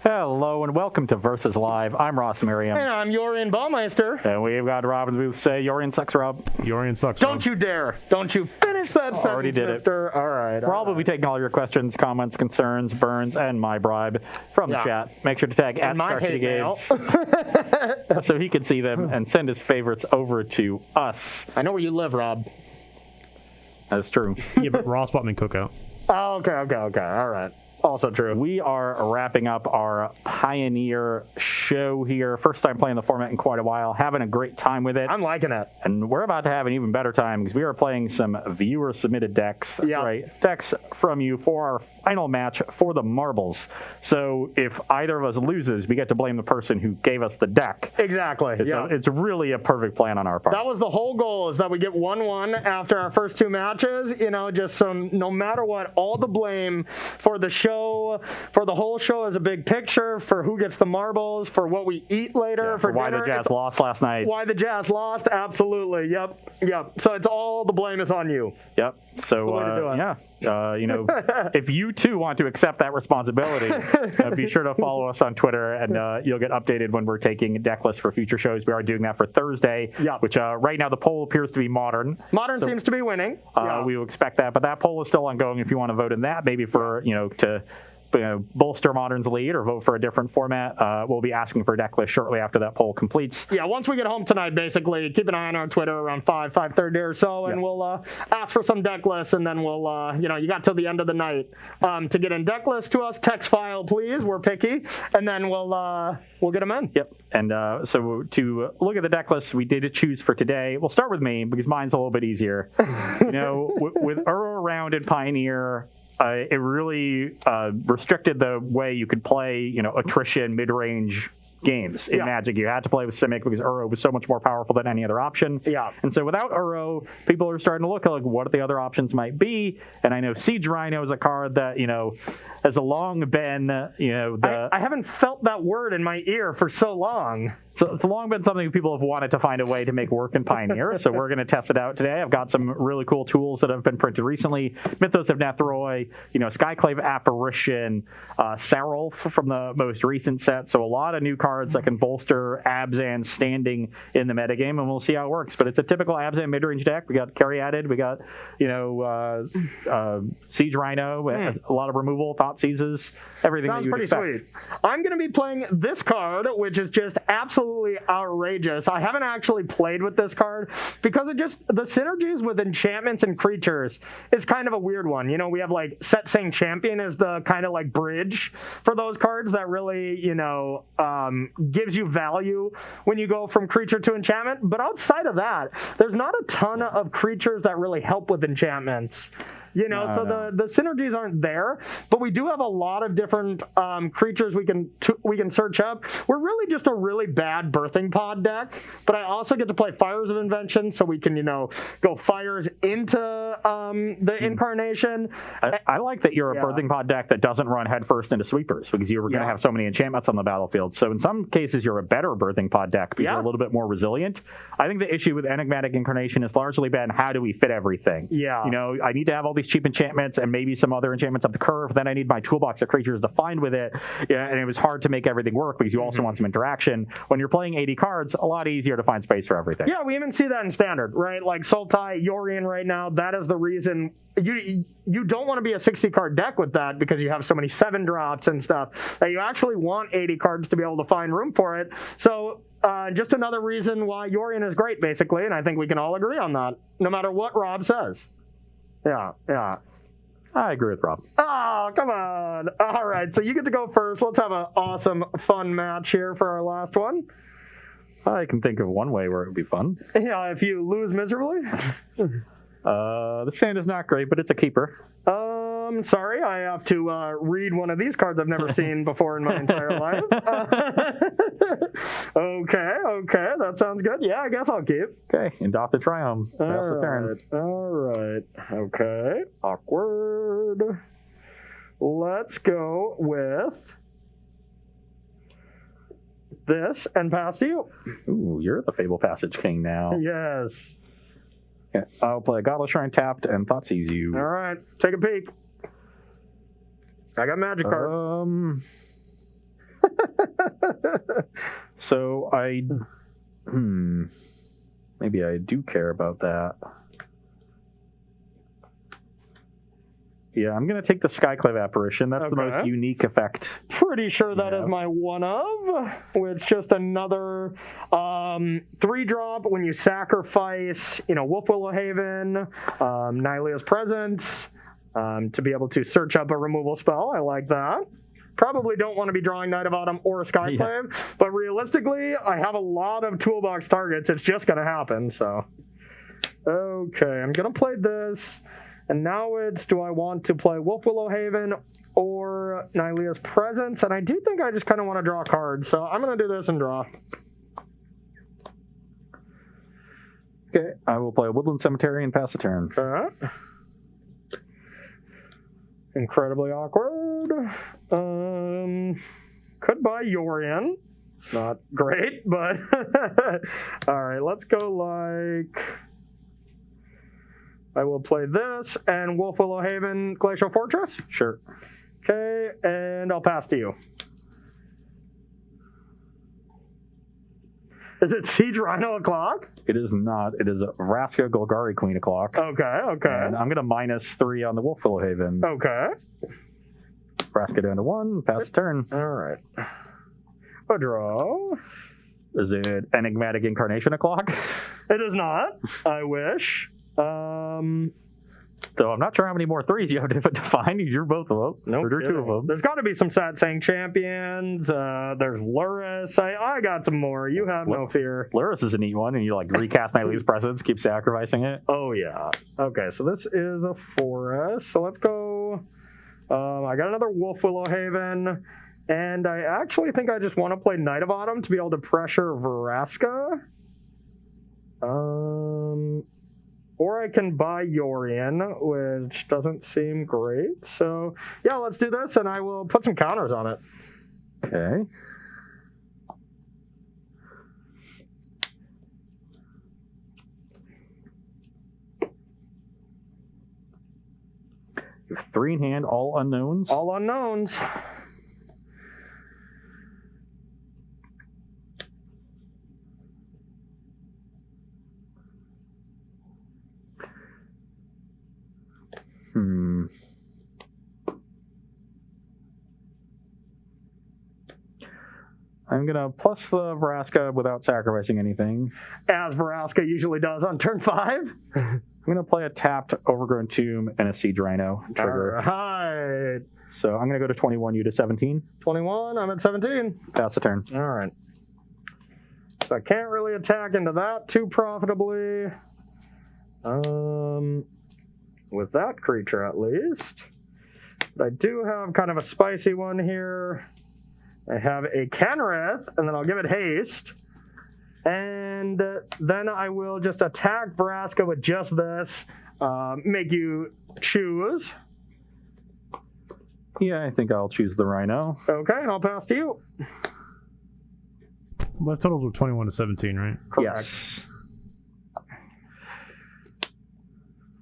Hello and welcome to Versus Live. I'm Ross Merriam. And I'm Merriam and Baumeister. And we've got Rob in the booth say, Merriam sucks, Rob. Merriam sucks, Rob. Don't you dare. Don't you finish that sentence, Already did mister. it. All right. Rob will be taking all your questions, comments, concerns, burns, and my bribe from the chat. Make sure to tag at Star City Games so he can see them and send his favorites over to us. I know where you live, Rob. That's true. Yeah, but Ross bought me cookout. Oh, okay. All right. Also true. We are wrapping up our Pioneer show here. First time playing the format in quite a while. Having a great time with it. I'm liking it. And we're about to have an even better time because we are playing some viewer-submitted decks. Yeah. Right. Decks from you for our final match for the marbles. So if either of us loses, we get to blame the person who gave us the deck. Exactly. It's really a perfect plan on our part. That was the whole goal, is that we get 1-1 after our first two matches. You know, just so no matter what, all the blame for the show, for the whole show as a big picture, for who gets the marbles, for what we eat later, for why dinner. the Jazz lost last night. Why the Jazz lost, absolutely. Yep. So it's all the blame is on you. Yep. So if you too want to accept that responsibility, be sure to follow us on Twitter, and you'll get updated when we're taking deck lists for future shows. We are doing that for Thursday, which right now the poll appears to be Modern. Modern seems to be winning. We will expect that, but that poll is still ongoing. If you want to vote in that, maybe for to bolster Modern's lead or vote for a different format, we'll be asking for a deck list shortly after that poll completes. Yeah, once we get home tonight, basically, keep an eye on our Twitter around 5:30 or so, and we'll ask for some deck lists, and then we'll, you got till the end of the night to get in deck lists to us. Text file, please. We're picky, and then we'll get them in. Yep. And so to look at the deck lists we did choose for today, we'll start with me because mine's a little bit easier. With Uro around in Pioneer, it really restricted the way you could play, attrition, mid-range games in Magic. You had to play with Simic because Uro was so much more powerful than any other option. Yeah. And so without Uro, people are starting to look at what the other options might be. And I know Siege Rhino is a card that, has long been, I haven't felt that word in my ear for so long. So it's long been something people have wanted to find a way to make work in Pioneer. So we're going to test it out today. I've got some really cool tools that have been printed recently. Mythos of Nethroi, Skyclave Apparition, Seraph from the most recent set. So a lot of new cards that can bolster ABZAN standing in the metagame, and we'll see how it works. But it's a typical ABZAN mid-range deck. We got Caryatid, we got, Siege Rhino, a lot of removal, Thought Seizes, everything Sounds that you'd expect. pretty sweet. I'm going to be playing this card, which is just absolutely outrageous. I haven't actually played with this card because the synergies with enchantments and creatures is kind of a weird one. We have Set Saying Champion as the kind of bridge for those cards that really, gives you value when you go from creature to enchantment. But outside of that, there's not a ton of creatures that really help with enchantments. So the synergies aren't there, but we do have a lot of different creatures we can search up. We're really just a really bad birthing pod deck, but I also get to play Fires of Invention, so we can go fires into the incarnation. I like that you're a birthing pod deck that doesn't run headfirst into sweepers because you were going to have so many enchantments on the battlefield. So in some cases, you're a better birthing pod deck because you're a little bit more resilient. I think the issue with Enigmatic Incarnation has largely been how do we fit everything? Yeah. I need to have all these cheap enchantments and maybe some other enchantments up the curve. Then I need my toolbox of creatures to find with it. And it was hard to make everything work because you also want some interaction. When you're playing 80 cards, a lot easier to find space for everything. Yeah, we even see that in Standard, right? Like Sultai, Yorion right now, that is the reason you don't want to be a 60-card deck with that because you have so many 7-drops and stuff that you actually want 80 cards to be able to find room for it. So just another reason why Yorion is great, basically, and I think we can all agree on that, no matter what Rob says. Yeah. I agree with Rob. Oh, come on. All right, so you get to go first. Let's have an awesome, fun match here for our last one. I can think of one way where it would be fun. Yeah, if you lose miserably. The sand is not great, but it's a keeper. Sorry, I have to read one of these cards I've never seen before in my entire life. Okay, that sounds good. Yeah, I guess I'll keep. Okay, and Doth the Triumph. Pass the turn. All right. Okay, awkward. Let's go with this and pass to you. Ooh, you're the Fable Passage King now. Yes. Yeah, I'll play a Godless Shrine tapped and Thought Sees You. All right, take a peek. I got magic cards. So maybe I do care about that. Yeah, I'm going to take the Skyclave Apparition. That's the most unique effect. Pretty sure that is my one of, which just another 3-drop when you sacrifice, Wolf Willowhaven, Nylea's Presence, to be able to search up a removal spell. I like that. Probably don't want to be drawing Knight of Autumn or Skyclave, but realistically, I have a lot of toolbox targets. It's just going to happen, so. Okay, I'm going to play this. And now it's, do I want to play Wolf Willowhaven or Nylea's Presence? And I do think I just kind of want to draw a card, so I'm going to do this and draw. Okay, I will play Woodland Cemetery and pass the turn. Okay. Incredibly awkward. Could buy Yorion. It's not great, but... All right, let's go like... I will play this and Wolf Willowhaven Glacial Fortress. Sure. Okay, and I'll pass to you. Is it Siege Rhino o'clock? It is not. It is Vraska Golgari Queen o'clock. Okay. And I'm going to -3 on the Wolf Willowhaven. Okay. Vraska down to 1, pass the turn. All right. A draw. Is it Enigmatic Incarnation o'clock? It is not. I wish. So I'm not sure how many more 3s you have to define. You're both of them. Nope, or 2 of them. There's got to be some Satsang champions. There's Luris. I got some more. You have no fear. Luris is a neat one, and you recast Nylea's Presence, keep sacrificing it. Oh yeah. Okay, so this is a forest. So let's go. I got another Wolf Willowhaven, and I actually think I just want to play Knight of Autumn to be able to pressure Vraska. Or I can buy Yorion, which doesn't seem great. So, yeah, let's do this, and I will put some counters on it. Okay. You have 3 in hand, all unknowns. All unknowns. I'm going to plus the Vraska without sacrificing anything. As Vraska usually does on turn 5. I'm going to play a tapped Overgrown Tomb and a Siege Rhino trigger. All right. So I'm going to go to 21, you to 17. 21, I'm at 17. Pass the turn. All right. So I can't really attack into that too profitably. With that creature at least. But I do have kind of a spicy one here. I have a Kenrith, and then I'll give it haste. And then I will just attack Vraska with just this. Make you choose. Yeah, I think I'll choose the Rhino. Okay, and I'll pass to you. Well, totals were 21 to 17, right? Correct. Yes.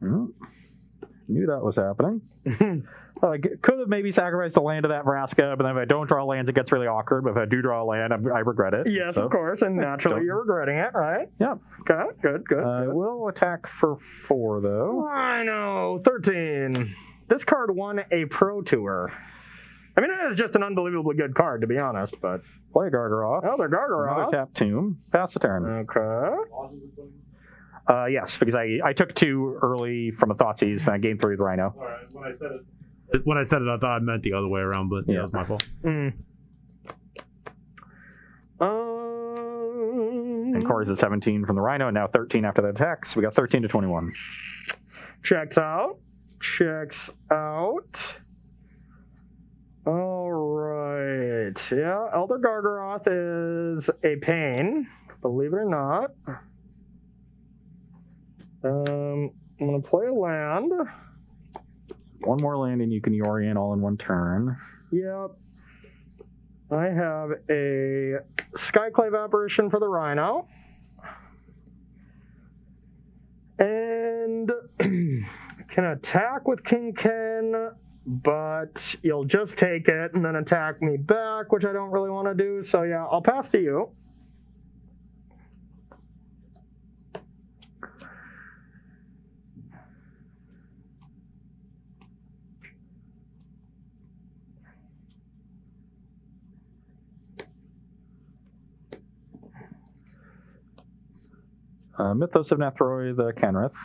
Knew that was happening. I could have maybe sacrificed a land to that Vraska, but then if I don't draw lands, it gets really awkward. But if I do draw a land, I regret it. Yes, so. Of course, and naturally you're regretting it, right? Yeah. Okay, good. I will attack for 4, though. I know, 13. This card won a Pro Tour. I mean, it is just an unbelievably good card, to be honest, but... Play Gargaroth. Oh, they're Gargaroth. Another tap tomb. Pass the turn. Okay. Yes, because I took 2 early from a Thoughtseize, and I gained 3 with the Rhino. All right, when I said it, I thought I meant the other way around, but yeah, that's my fault. And Corey's at 17 from the Rhino, and now 13 after the attack, so we got 13 to 21. Checks out. All right. Yeah, Elder Gargaroth is a pain, believe it or not. I'm going to play a land. 1 more land, and you can Yorion all in 1 turn. Yep. I have a Skyclave Apparition for the Rhino. And I can attack with King Ken, but you'll just take it and then attack me back, which I don't really want to do. So yeah, I'll pass to you. Mythos of Nethroi, the Kenrith.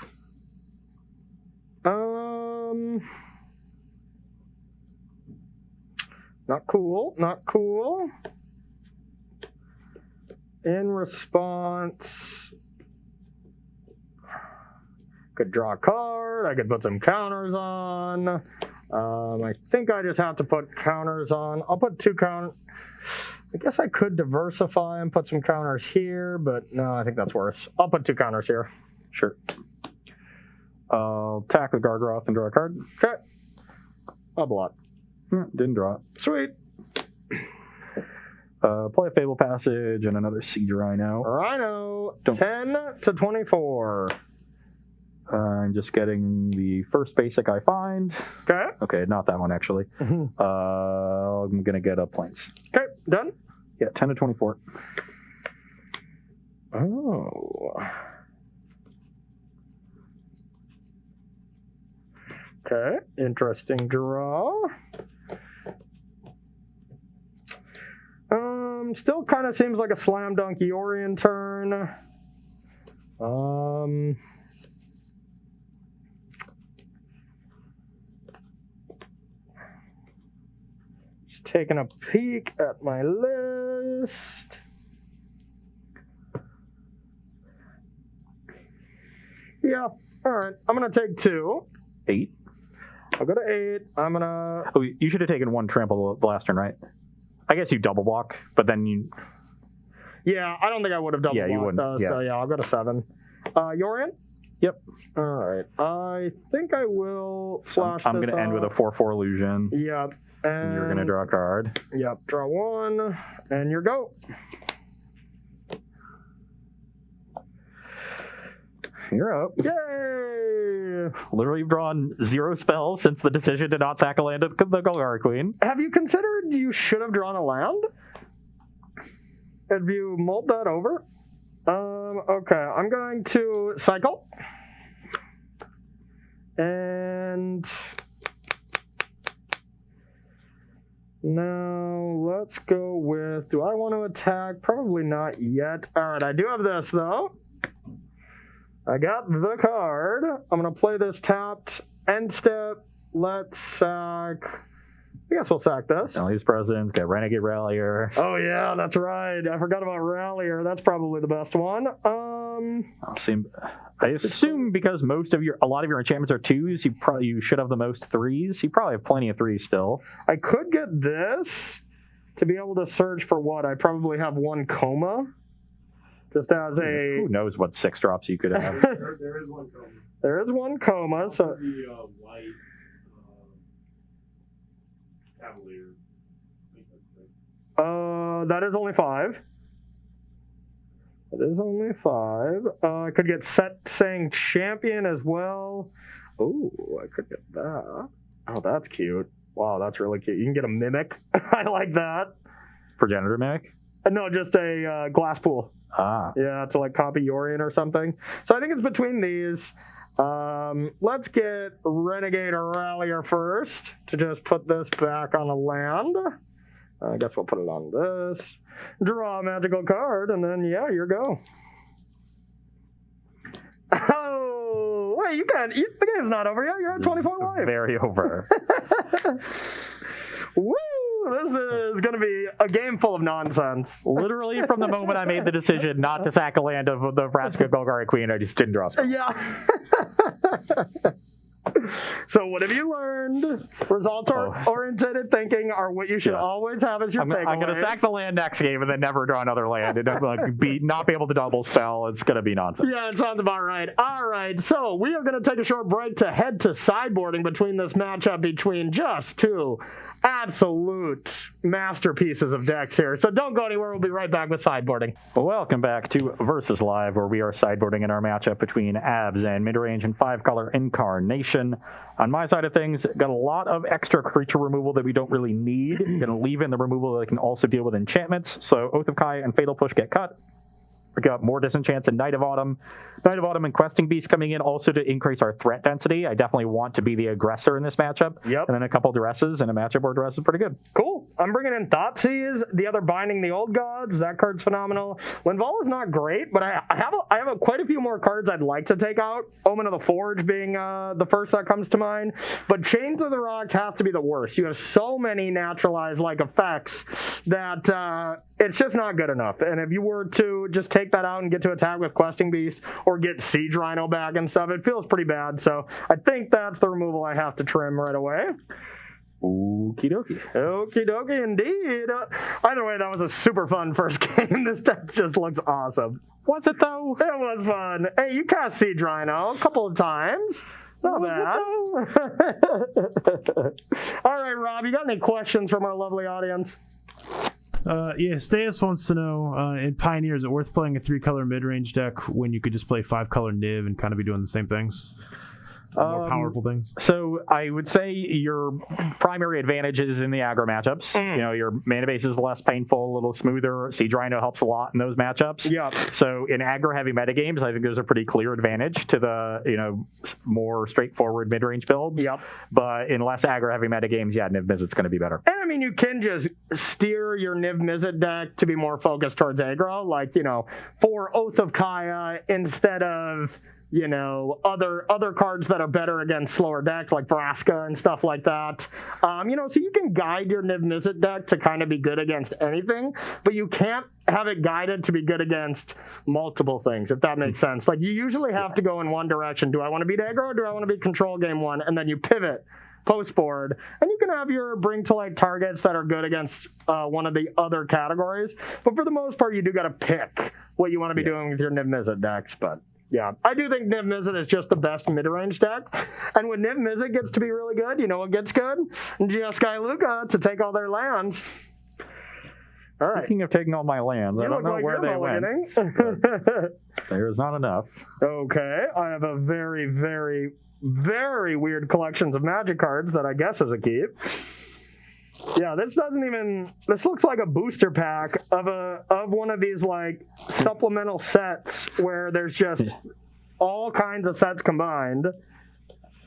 Not cool, not cool. In response, could draw a card, I could put some counters on. I think I just have to put counters on. I'll put 2 counters. I guess I could diversify and put some counters here, but no, I think that's worse. I'll put 2 counters here. Sure. I'll attack with Gargaroth and draw a card. Okay. I'll blot. Didn't draw it. Sweet. Play a Fable Passage and another Siege Rhino. Rhino, 10 to 24. I'm just getting the first basic I find. Okay. Okay, not that one, actually. I'm going to get a Plains. Okay, done? Yeah, 10 to 24. Oh. Okay, interesting draw. Still kind of seems like a slam dunk Yorion turn. Just taking a peek at my list. Yeah, all right. I'm going to take 2. 8. I'll go to 8. I'm going to... Oh, you should have taken 1 trample the last turn, right? I guess you double block, but then you... Yeah, I don't think I would have double blocked, you wouldn't. though, Yeah. so yeah, I'll go to 7. Yorion? Yep. All right. I think I will flash I'm going to end with a 4/4 illusion. Yep. And you're going to draw a card. Yep. Draw 1, and your go. You're up. Yay! Literally, you've drawn 0 spells since the decision to not sack a land of the Golgari Queen. Have you considered you should have drawn a land? Have you mulled that over? Okay, I'm going to cycle. And now let's go with, do I want to attack? Probably not yet. All right, I do have this though. I got the card. I'm going to play this tapped. End step. Let's sack. I guess we'll sack this. Ellie's Presence, get Renegade Rallier. Oh, yeah, that's right. I forgot about Rallier. That's probably the best one. I assume because a lot of your enchantments are 2s, you should have the most 3s. You probably have plenty of 3s still. I could get this to be able to search for what? I probably have 1 coma. Just as a... Who knows what 6 drops you could have. There is 1 coma. There is 1 coma, so... The white Cavalier. That is only 5. That is only 5. I could get Set Saying Champion as well. Oh, I could get that. Oh, that's cute. Wow, that's really cute. You can get a Mimic. I like that. Progenitor Mimic? No, just a Glass Pool. Ah. Yeah, to like copy Yorion or something. So I think it's between these. Let's get Renegade or Rallier first to just put this back on a land. I guess we'll put it on this. Draw a magical card, and then, yeah, your go. Oh, wait, the game's not over yet. You're at 24 life. Very over. Woo! This is going to be a game full of nonsense. Literally, from the moment I made the decision not to sack a land of the Vraska Golgari Queen, I just didn't draw spells. Yeah. So what have you learned? Results-oriented thinking are what you should always have as your takeaways. I'm going to sack the land next game and then never draw another land and not be able to double spell. It's going to be nonsense. Yeah, it sounds about right. All right, so we are going to take a short break to head to sideboarding between this matchup between just 2 absolute masterpieces of decks here. So don't go anywhere. We'll be right back with sideboarding. Welcome back to Versus Live, where we are sideboarding in our matchup between ABZAN, Midrange, and 5-color Incarnation. construction. On my side of things, got a lot of extra creature removal that we don't really need. Going to leave in the removal that can also deal with enchantments. So Oath of Kaya and Fatal Push get cut. We got more disenchants and Night of Autumn. Night of Autumn and Questing Beast coming in also to increase our threat density. I definitely want to be the aggressor in this matchup. Yep. And then a couple Duresses and a matchup where Duress is pretty good. Cool. I'm bringing in Thoughtseize, the other Binding the Old Gods. That card's phenomenal. Linval is not great, but I have quite a few more cards I'd like to take out. Omen of the Forge being the first that comes to mind. But Chains of the Rocks has to be the worst. You have so many naturalized-like effects that it's just not good enough. And if you were to just take that out and get to attack with Questing Beast or get Siege Rhino back and stuff, it feels pretty bad. So I think that's the removal I have to trim right away. Okie dokie. Okie dokie indeed. Either way, that was a super fun first game. This deck just looks awesome. Was it though? It was fun. Hey, you cast Siege Rhino a couple of times. Not bad. All right, Rob, you got any questions from our lovely audience? Yeah, Steas wants to know, in Pioneer, is it worth playing a 3-color mid-range deck when you could just play 5-color Niv and kind of be doing the same things? More powerful things? So I would say your primary advantage is in the aggro matchups. You know, your mana base is less painful, a little smoother. Siege Rhino helps a lot in those matchups. Yep. So in aggro-heavy metagames, I think there's a pretty clear advantage to the, you know, more straightforward mid-range builds. Yep. But in less aggro-heavy metagames, yeah, Niv Mizzet's going to be better. And I mean, you can just steer your Niv Mizzet deck to be more focused towards aggro, like, you know, for Oath of Kaya instead of, you know, other cards that are better against slower decks like Vraska and stuff like that. You know, so you can guide your Niv Mizzet deck to kind of be good against anything, but you can't have it guided to be good against multiple things, if that makes sense. Like, you usually have to go in one direction. Do I want to beat aggro or do I want to beat control game one? And then you pivot post board, and you can have your bring to light targets that are good against one of the other categories. But for the most part, you do got to pick what you want to be doing with your Niv Mizzet decks. But yeah, I do think Niv Mizzet is just the best mid-range deck. And when Niv Mizzet gets to be really good, you know what gets good? Jeskai Luka to take all their lands. All right. Speaking of taking all my lands, I don't know where they went. There's not enough. Okay, I have a very, very, very weird collections of Magic cards that I guess is a keep. Yeah, this looks like a booster pack of one of these like supplemental sets where there's just all kinds of sets combined.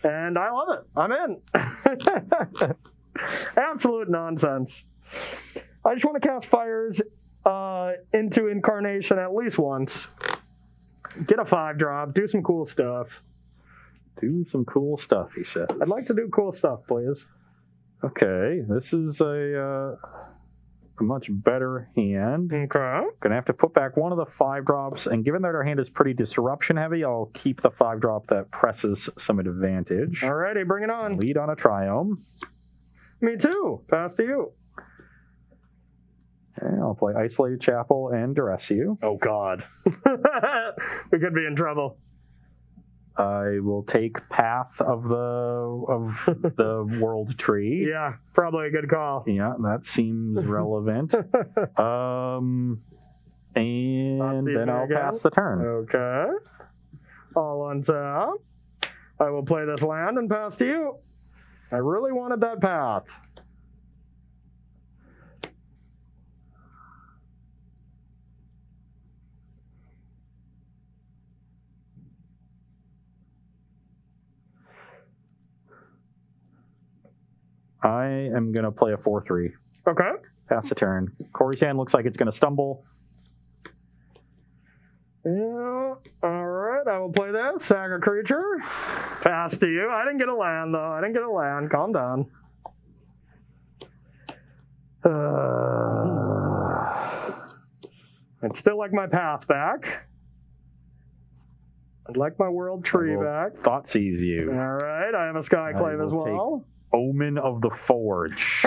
And I love it. I'm in. Absolute nonsense. I just want to cast fires into Incarnation at least once. Get a 5-drop, do some cool stuff. Do some cool stuff, he says. I'd like to do cool stuff, please. Okay, this is a much better hand. Okay. Gonna have to put back one of the 5-drops, and given that our hand is pretty disruption heavy, I'll keep the 5-drop that presses some advantage. Alrighty, bring it on. Lead on a Triome. Me too. Pass to you. And I'll play Isolated Chapel and Duress You. Oh God. We could be in trouble. I will take Path of the World Tree. Yeah, probably a good call. Yeah, that seems relevant. And then I'll pass the turn. Okay. All on top. I will play this land and pass to you. I really wanted that path. I am going to play a 4-3. Okay. Pass the turn. Corey's hand looks like it's going to stumble. Yeah. All right. I will play this. Sack a creature. Pass to you. I didn't get a land, though. I didn't get a land. Calm down. I'd still like my path back. I'd like my world tree back. Thoughtseize you. All right. I have a Skyclave as well. Omen of the Forge.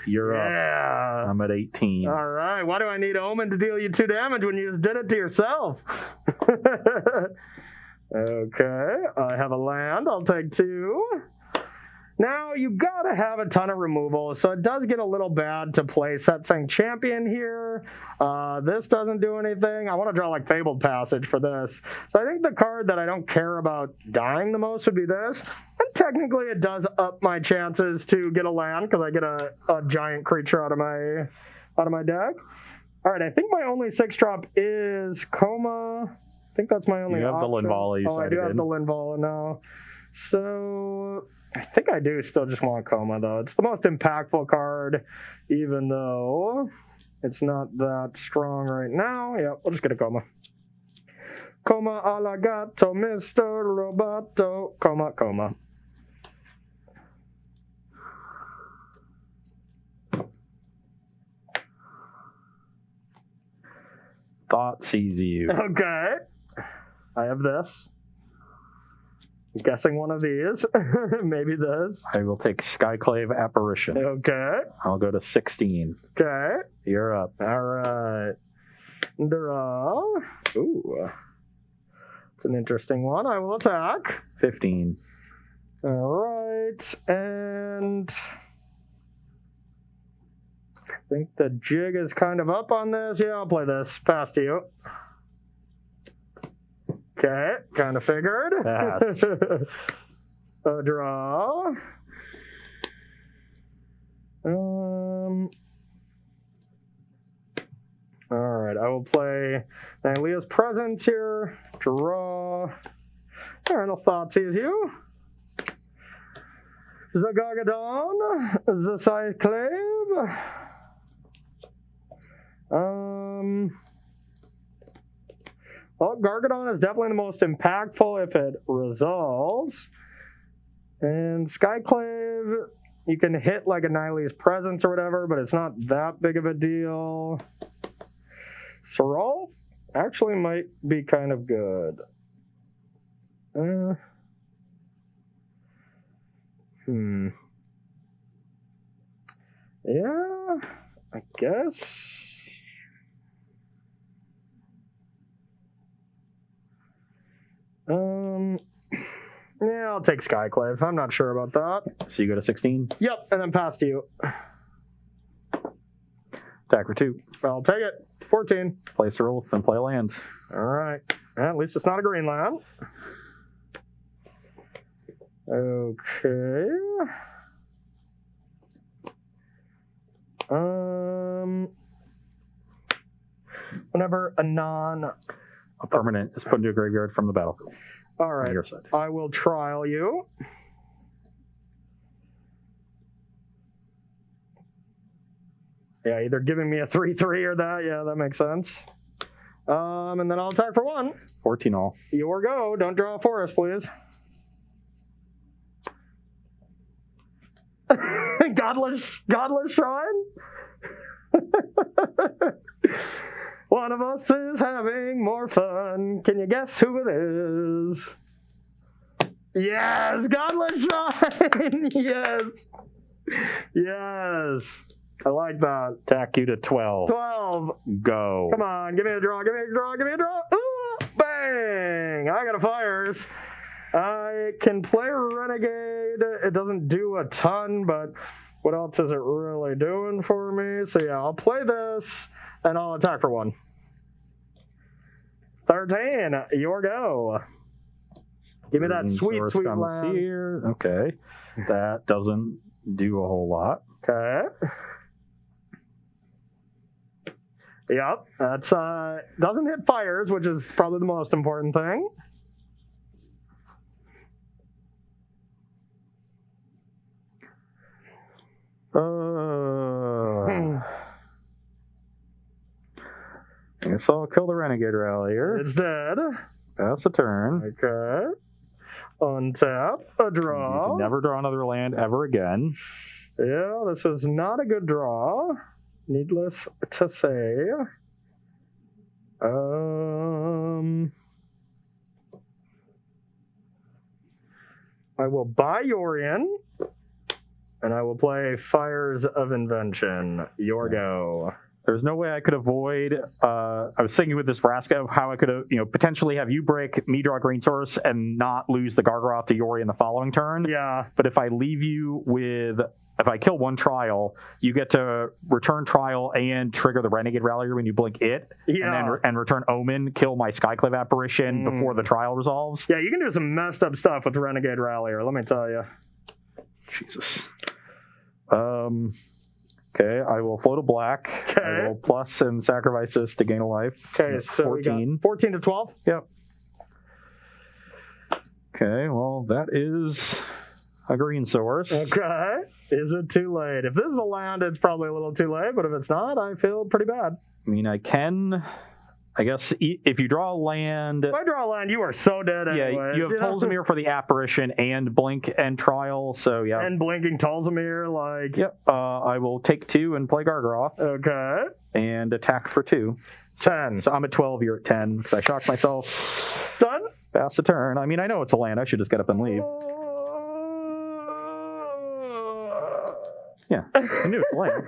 You're up. I'm at 18. All right. Why do I need Omen to deal you 2 damage when you just did it to yourself? Okay. I have a land. I'll take 2. Now, you gotta have a ton of removal, so it does get a little bad to play Setsang Champion here. This doesn't do anything. I want to draw like Fabled Passage for this. So I think the card that I don't care about dying the most would be this. And technically it does up my chances to get a land because I get a giant creature out of my deck. All right, I think my only 6-drop is Coma. I think that's my only You have option. the Linvala you I do have the Linvala now. So I think I do still just want Coma, though. It's the most impactful card, even though it's not that strong right now. Yeah, we'll just get a Coma. Coma a la gato, Mr. Roboto. Coma, Coma. Thought sees you. Okay. I have this. I'm guessing one of these. Maybe this. I will take Skyclave Apparition. Okay. I'll go to 16. Okay. You're up. All right. Draw. Ooh. It's an interesting one. I will attack. 15. All right. And I think the jig is kind of up on this. Yeah, I'll play this. Pass to you. Okay, kind of figured. Pass. A draw. All right, I will play Nylea's Presence here. Draw. All right, I'll Thoughtseize you. Zagargadon. Zacyclave. Well, Gargadon is definitely the most impactful if it resolves. And Skyclave, you can hit like a Nylea's Presence or whatever, but it's not that big of a deal. Serral actually might be kind of good. Yeah, I guess. Yeah, I'll take Skyclave. I'm not sure about that. So you go to 16. Yep, and then pass to you. Attack for 2. I'll take it. 14. Place a Rolf and play lands. All right. At least it's not a green land. Okay. Whenever A permanent is put into a graveyard from the battlefield. all right, On your side. I will trial you. Yeah, either giving me a 3/3 or that. Yeah, that makes sense. And then I'll attack for 1. 14 all. Your go. Don't draw a forest, please. Godless Shrine? One of us is having more fun. Can you guess who it is? Yes, Godless Shrine. Yes. Yes. I like that. Attack you to 12. 12. Go. Come on, give me a draw, give me a draw, give me a draw. Ooh, bang! I got a fires. I can play Renegade. It doesn't do a ton, but what else is it really doing for me? So yeah, I'll play this, and I'll attack for 1. 13, your go. Give me that Green sweet, Source sweet comes land. here. Okay. That doesn't do a whole lot. Okay. Yep, that's doesn't hit fires, which is probably the most important thing. I guess I'll kill the Renegade Rallier. It's dead. That's a turn. Okay. Untap, a You draw. can never draw another land ever again. Yeah, this was not a good draw. Needless to say. I will buy Yorion, and I will play Fires of Invention. Your go. There's no way I could avoid. I was thinking with this Vraska of how I could, potentially have you break me draw green source and not lose the Gargaroth to Yori in the following turn. Yeah. But if I leave you with, if I kill one trial, you get to return trial and trigger the Renegade Rallier when you blink it, and return Omen, kill my Skyclave Apparition before the trial resolves. Yeah, you can do some messed up stuff with Renegade Rallier. Let me tell you. Jesus. Okay, I will float a black. Okay. I will plus and sacrifice this to gain a life. Okay, so 14. 14 to 12? Yep. Okay, well, that is a green source. Okay. Is it too late? If this is a land, it's probably a little too late, but if it's not, I feel pretty bad. I mean, I guess if you draw a land... If I draw a land, you are so dead anyways. Yeah, you have Tolzamir for the Apparition and Blink and Trial, so yeah. And blinking Tolzamir, like... Yep, I will take 2 and play Gargaroth. Okay. And attack for 2. 10. So I'm at 12, you're at 10, because I shocked myself. Done? Pass the turn. I mean, I know it's a land. I should just get up and leave. Yeah, I knew it's a land.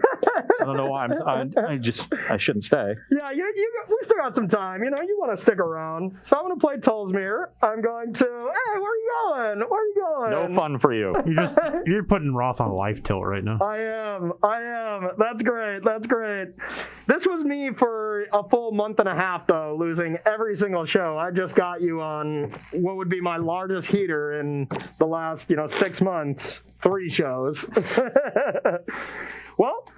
I don't know why I shouldn't stay. Yeah, we still got some time. You want to stick around. So I'm going to play Tolzamir. I'm going to, hey, where are you going? Where are you going? No fun for you. You're putting Ross on life tilt right now. I am. That's great. This was me for a full month and a half, though, losing every single show. I just got you on what would be my largest heater in the last, 6 months. 3 shows. Well,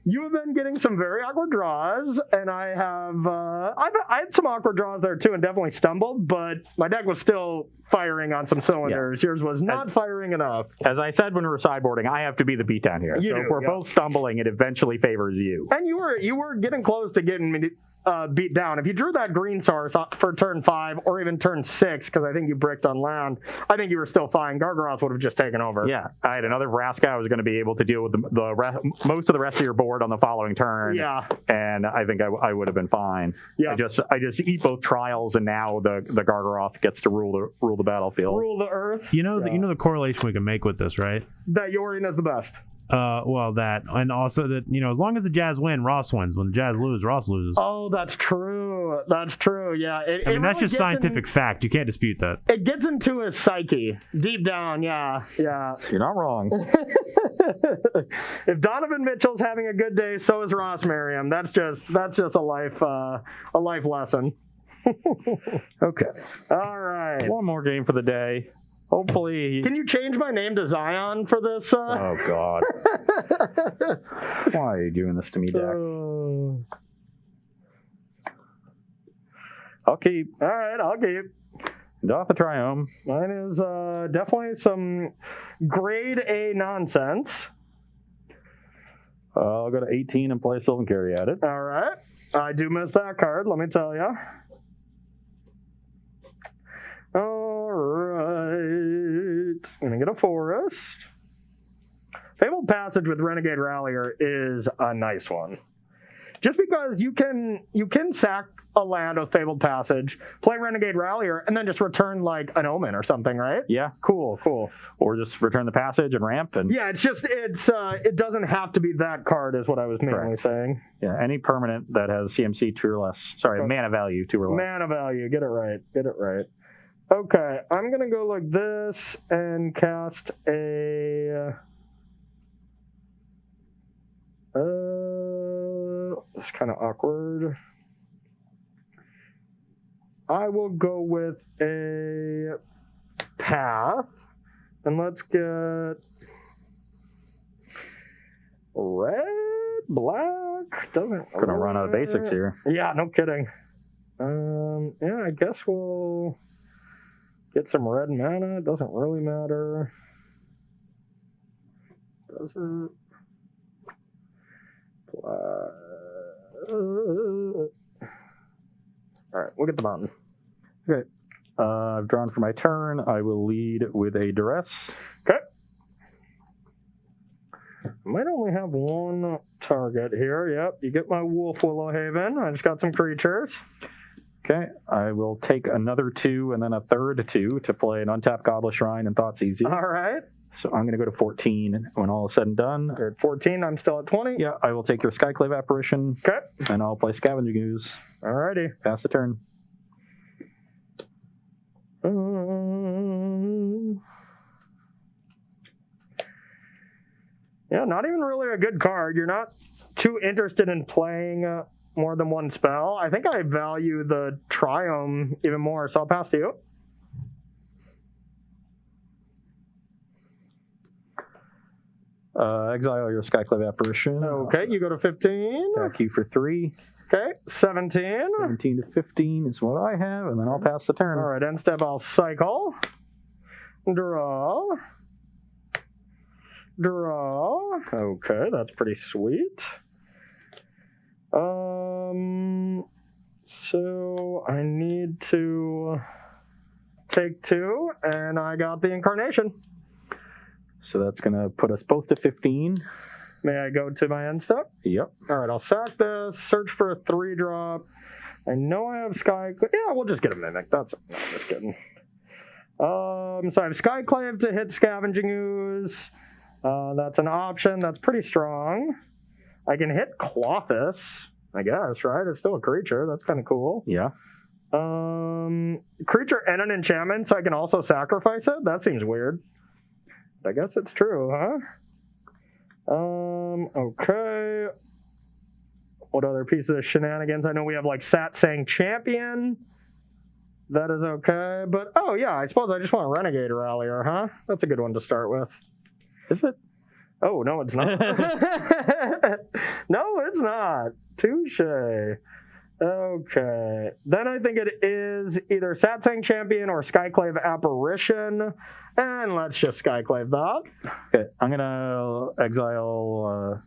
you have been getting some very awkward draws, and I had some awkward draws there too, and definitely stumbled, but my deck was still firing on some cylinders. Yours was not firing enough. As I said when we were sideboarding, I have to be the beatdown here. If we're both stumbling, it eventually favors you. And you were getting close to getting me beat down. If you drew that green source for turn 5 or even turn 6, because I think you bricked on land, I think you were still fine. Gargaroth would have just taken over. Yeah, I had another Vraska. I was going to be able to deal with most of the rest of your board on the following turn. Yeah, and I think I would have been fine. Yeah, I just eat both trials, and now the Gargaroth gets to rule the battlefield, rule the earth. You know the correlation we can make with this, right? That Yorian is the best. Well, that, and also that, as long as the Jazz win, Ross wins. When the Jazz lose, Ross loses. Oh, that's true. Yeah. I mean, that's just scientific fact. You can't dispute that. It gets into his psyche deep down. Yeah. You're not wrong. If Donovan Mitchell's having a good day, so is Ross Merriam. That's just a life lesson. Okay. All right. One more game for the day. Hopefully. Can you change my name to Zion for this? Oh, God. Why are you doing this to me, Dak? I'll keep. All right, I'll keep. Doth the Triome. Mine is definitely some grade A nonsense. I'll go to 18 and play Sylvan Carry at it. All right. I do miss that card, let me tell you. All right. I'm going to get a forest. Fabled Passage with Renegade Rallier is a nice one. Just because you can sack a land with Fabled Passage, play Renegade Rallier, and then just return like an Omen or something, right? Yeah. Cool. Or just return the passage and ramp. And yeah, it doesn't have to be that card is what I was mainly saying. Yeah, any permanent that has CMC 2 or less. Sorry, mana value 2 or less. Mana value, get it right. Okay, I'm going to go like this and cast a... it's kind of awkward. I will go with a path, and let's get red, black. Doesn't gonna run out of basics here. Yeah, no kidding. Yeah, I guess we'll get some red mana. It doesn't really matter. Does it? All right, we'll get the mountain. Okay. I've drawn for my turn. I will lead with a Duress. Okay. I might only have one target here. Yep, you get my Wolf Willowhaven. I just got some creatures. Okay, I will take another 2 and then a third 2 to play an Untapped Godless Shrine and Thoughtseize. All right. So I'm going to go to 14 when all is said and done. You're at 14. I'm still at 20. Yeah, I will take your Skyclave Apparition. Okay. And I'll play Scavenging Ooze. Alrighty. Pass the turn. Yeah, not even really a good card. You're not too interested in playing more than one spell. I think I value the Triome even more, so I'll pass to you. Exile your Skyclave Apparition. Okay, you go to 15. Attack you for 3. Okay, 17. 17 to 15 is what I have, and then I'll pass the turn. All right, end step, I'll cycle. Draw. Draw. Okay, that's pretty sweet. So I need to take 2, and I got the Incarnation. So that's going to put us both to 15. May I go to my end step? Yep. All right, I'll sack this, search for a 3-drop. I know I have Sky... Yeah, we'll just get a Mimic. That's... No, I'm just kidding. So I have Skyclave to hit Scavenging Ooze. That's an option. That's pretty strong. I can hit Clothis, I guess, right? It's still a creature. That's kind of cool. Yeah. Creature and an enchantment, so I can also sacrifice it? That seems weird. I guess it's true, huh? Okay. What other pieces of shenanigans? I know we have like Satsang Champion. That is okay, but oh yeah, I suppose I just want a Renegade Rallier, huh? That's a good one to start with. Is it? Oh, no, it's not. No, it's not. Touche. Okay. Then I think it is either Satsang Champion or Skyclave Apparition. And let's just Skyclave that. Okay, I'm going to exile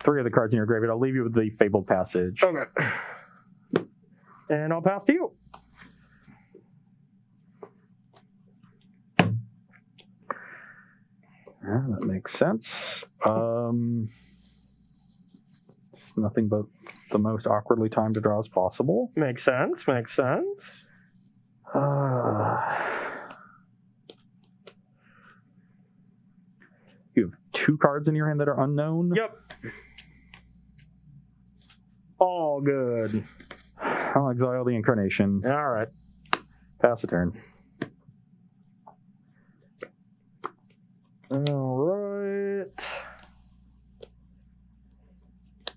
3 of the cards in your graveyard. I'll leave you with the Fabled Passage. Okay. And I'll pass to you. Yeah, that makes sense. Just nothing but the most awkwardly timed draw as possible. Makes sense, makes sense. You have 2 cards in your hand that are unknown? Yep. All good. I'll exile the Incarnation. All right. Pass the turn. All right.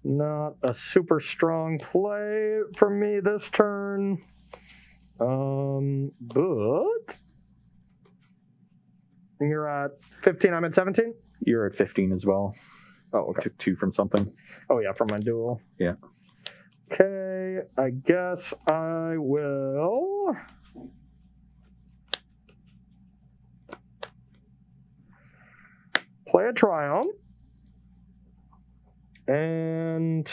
Not a super strong play for me this turn. But you're at 15, I'm at 17? You're at 15 as well. Oh, okay. Took 2 from something. Oh, yeah, from my duel. Yeah. Okay, I guess I will... play a Triumph. And...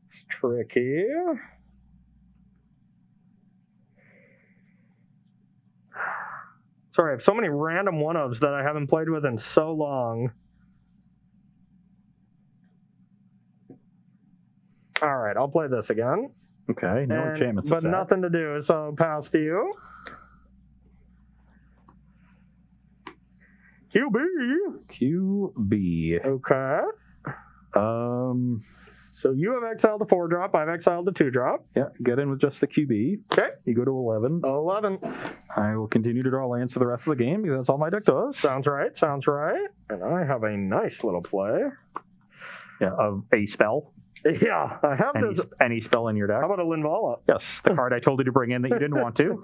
it's tricky. Sorry, I have so many random 1-ofs that I haven't played with in so long. All right, I'll play this again. Okay, no enchantments. But nothing to do, so pass to you. QB. Okay. So you have exiled the 4-drop. I've exiled the 2-drop. Yeah, get in with just the QB. Okay. You go to 11. 11. I will continue to draw lands for the rest of the game because that's all my deck does. Sounds right. Sounds right. And I have a nice little play. Yeah, of a spell. Yeah, I have any spell in your deck. How about a Linvala? Yes, the card I told you to bring in that you didn't want to.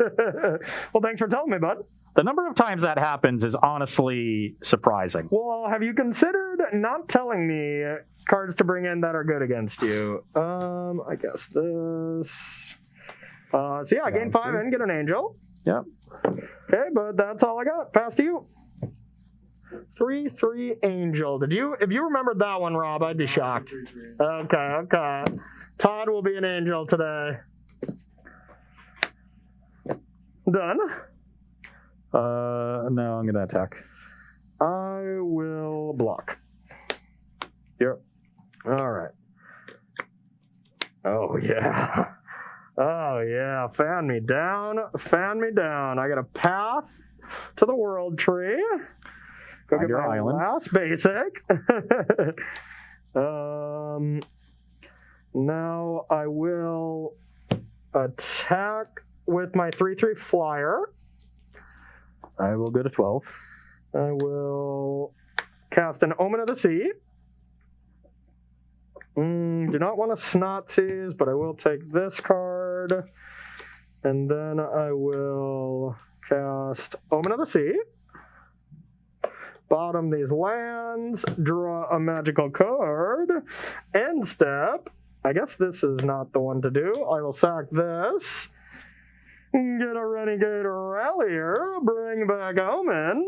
Well, thanks for telling me, bud. The number of times that happens is honestly surprising. Well, have you considered not telling me cards to bring in that are good against you? I guess this. So yeah, I gain 5 and get an angel. Yep. Okay, but that's all I got. Pass to you. 3/3 angel. If you remembered that one, Rob, I'd be shocked. Okay. Todd will be an angel today. Done. No, I'm gonna attack. I will block. Yep. All right. Oh yeah. Oh yeah. Fan me down. I got a path to to the world tree. Go Find get your my island. last basic. Now I will attack with my 3/3 flyer. I will go to 12. I will cast an Omen of the Sea. Do not want to Snot Seize, but I will take this card. And then I will cast Omen of the Sea. Bottom these lands, draw a magical card. End step. I guess this is not the one to do. I will sack this. Get a Renegade Rallier. Bring back Omen.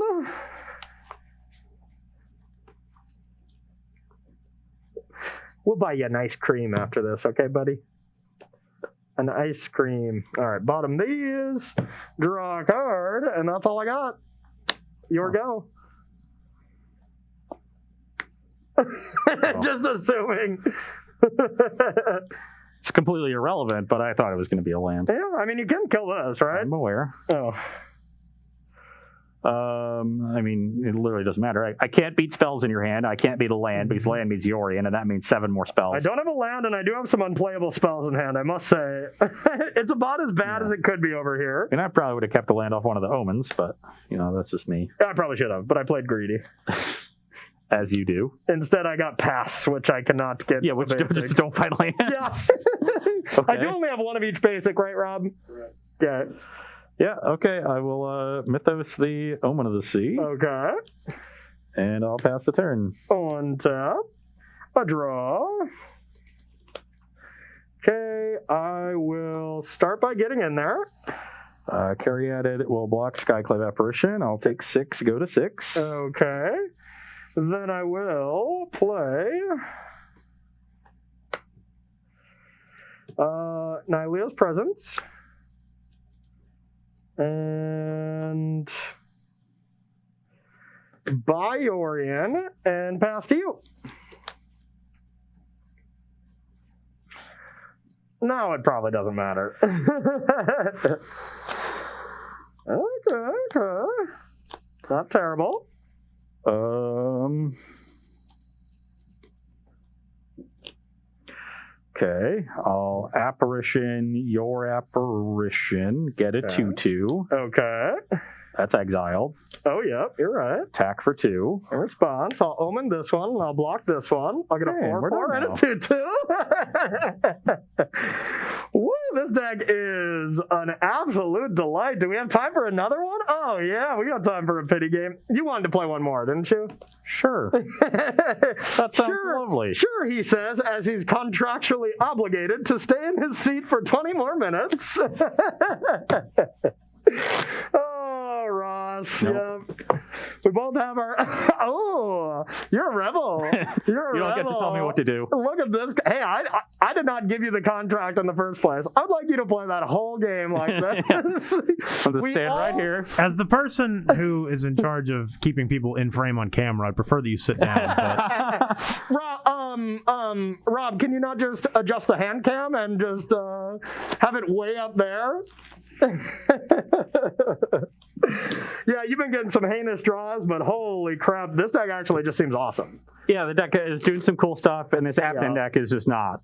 We'll buy you an ice cream after this, okay, buddy? An ice cream. All right, bottom these. Draw a card, and that's all I got. Your go. Just assuming. It's completely irrelevant, but I thought it was going to be a land. Yeah, I mean, you can kill this, right? I'm aware. Oh. I mean, it literally doesn't matter. I can't beat spells in your hand. I can't beat a land because land means Yorion, and that means 7 more spells. I don't have a land, and I do have some unplayable spells in hand, I must say. It's about as bad as it could be over here. And I probably would have kept a land off one of the omens, but, that's just me. I probably should have, but I played greedy. As you do. Instead, I got pass, which I cannot get. Yeah, which just don't find land. Yeah. Okay. I do only have one of each basic, right, Rob? Correct. Yeah. Yeah, okay. I will Mythos the Omen of the Sea, Okay. and I'll pass the turn. On tap. A draw. Okay, I will start by getting in there. Caryatid will block Skyclave Apparition. I'll take 6, go to 6. Okay. Then I will play Nylea's Presence. And buy Yorion and pass to you. No, it probably doesn't matter. Okay. Not terrible. Okay, I'll Apparition your Apparition, get a 2/2. Okay. That's exiled. Oh, yeah, you're right. Attack for 2. In response, I'll Omen this one, and I'll block this one. I'll get a Okay, we're 4/4 done and a now. 2/2. Woo, this deck is an absolute delight. Do we have time for another one? Oh, yeah, we got time for a pity game. You wanted to play one more, didn't you? Sure. That sounds lovely. Sure, he says, as he's contractually obligated to stay in his seat for 20 more minutes. Oh, Ross. Nope. Yep. We both have our... Oh, you're a rebel. You're a You don't rebel. get to tell me what to do. Look at this. Hey, I did not give you the contract in the first place. I'd like you to play that whole game like this. I'll just stand right here. As the person who is in charge of keeping people in frame on camera, I'd prefer that you sit down. But Rob, can you not just adjust the hand cam and just have it way up there? Yeah, you've been getting some heinous draws, but holy crap, this deck actually just seems awesome. Yeah, the deck is doing some cool stuff, and this ABZAN deck is just not,